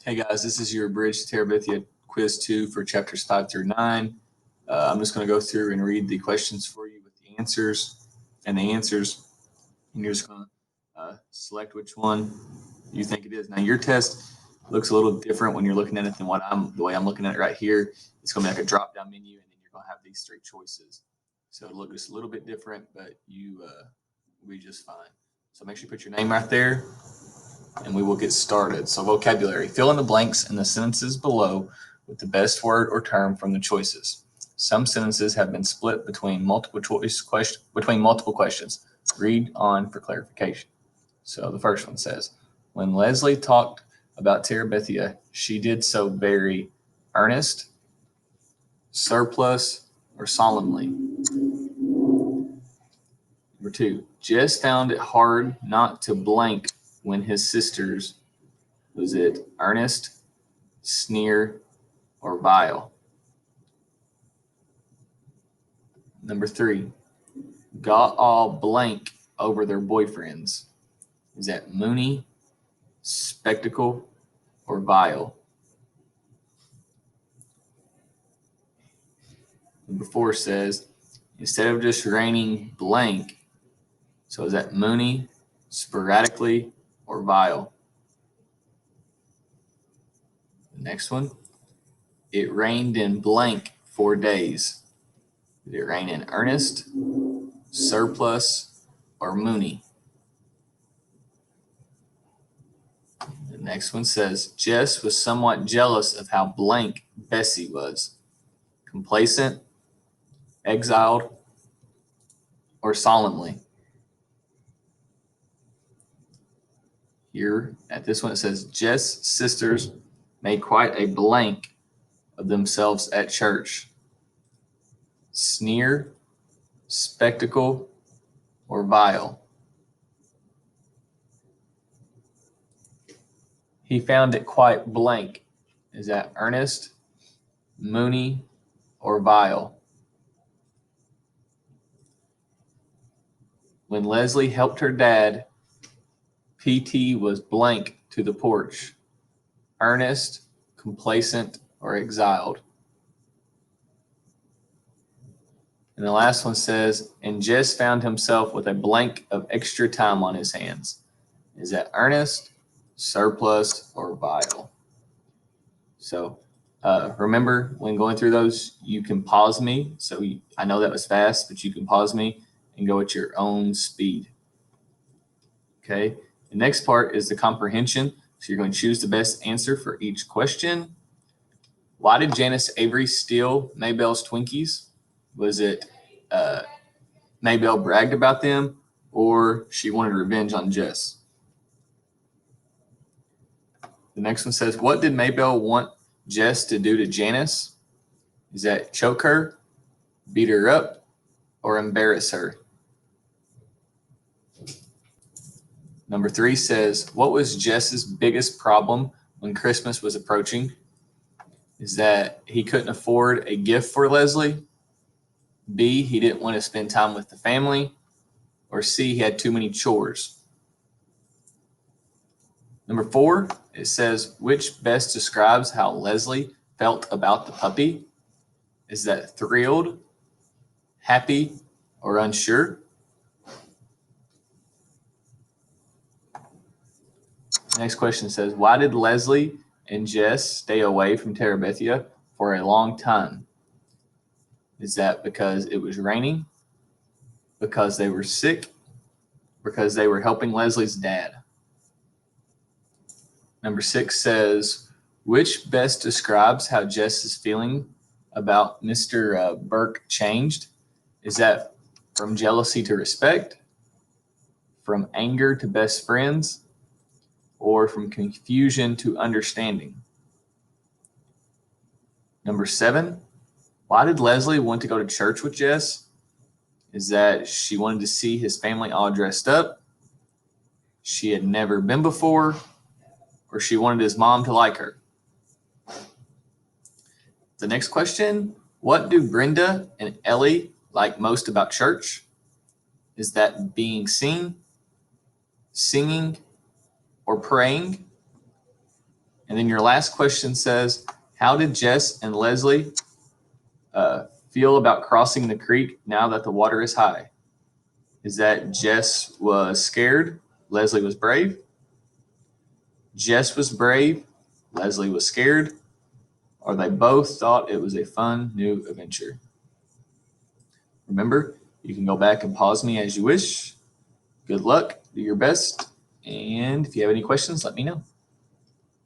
Hey guys, this is your Bridge to Terabithia quiz 2 for chapters 5 through 9. I'm just going to go through and read the questions for you with the answers and you're just going to select which one you think it is. Now your test looks a little different when you're looking at it than the way I'm looking at it right here. It's going to be like a drop down menu, and then you're going to have these three choices. So it'll look just a little bit different, but you will be just fine. So make sure you put your name right there, and we will get started. So vocabulary, fill in the blanks in the sentences below with the best word or term from the choices. Some sentences have been split between multiple questions. Read on for clarification. So the first one says, when Leslie talked about Terabithia, she did so very earnest, surplus, or solemnly. Number 2, Jess found it hard not to blank when his sisters, was it earnest, sneer, or vile? Number 3, got all blank over their boyfriends. Is that moony, spectacle, or vile? Number 4 says, instead of just raining blank, so is that moony, sporadically, or vile? The next one, it rained in blank 4 days. Did it rain in earnest, surplus, or moony? The next one says, Jess was somewhat jealous of how blank Bessie was. Complacent, exiled, or solemnly? Here at this one it says, Jess' sisters made quite a blank of themselves at church. Sneer, spectacle, or vile? He found it quite blank. Is that earnest, moony, or vile? When Leslie helped her dad, PT was blank to the porch. Earnest, complacent, or exiled? And the last one says, and Jess found himself with a blank of extra time on his hands. Is that earnest, surplus, or vile? So remember, when going through those, you can pause me. So I know that was fast, but you can pause me and go at your own speed. Okay. The next part is the comprehension. So you're going to choose the best answer for each question. Why did Janice Avery steal Maybelle's Twinkies? Was it Maybelle bragged about them, or she wanted revenge on Jess? The next one says, what did Maybelle want Jess to do to Janice? Is that choke her, beat her up, or embarrass her? Number 3 says, what was Jess's biggest problem when Christmas was approaching? Is that he couldn't afford a gift for Leslie? B, he didn't want to spend time with the family? Or C, he had too many chores? Number 4, it says, which best describes how Leslie felt about the puppy? Is that thrilled, happy, or unsure? Next question says, why did Leslie and Jess stay away from Terabithia for a long time? Is that because it was raining? Because they were sick? Because they were helping Leslie's dad? Number 6 says, which best describes how Jess is feeling about Mr. Burke changed? Is that from jealousy to respect, from anger to best friends, or from confusion to understanding? Number 7, why did Leslie want to go to church with Jess? Is that she wanted to see his family all dressed up, she had never been before, or she wanted his mom to like her? The next question, what do Brenda and Ellie like most about church? Is that being seen, singing, or praying? And then your last question says, how did Jess and Leslie feel about crossing the creek now that the water is high? Is that Jess was scared, Leslie was brave? Jess was brave, Leslie was scared, or they both thought it was a fun new adventure? Remember, you can go back and pause me as you wish. Good luck, do your best, and if you have any questions, let me know.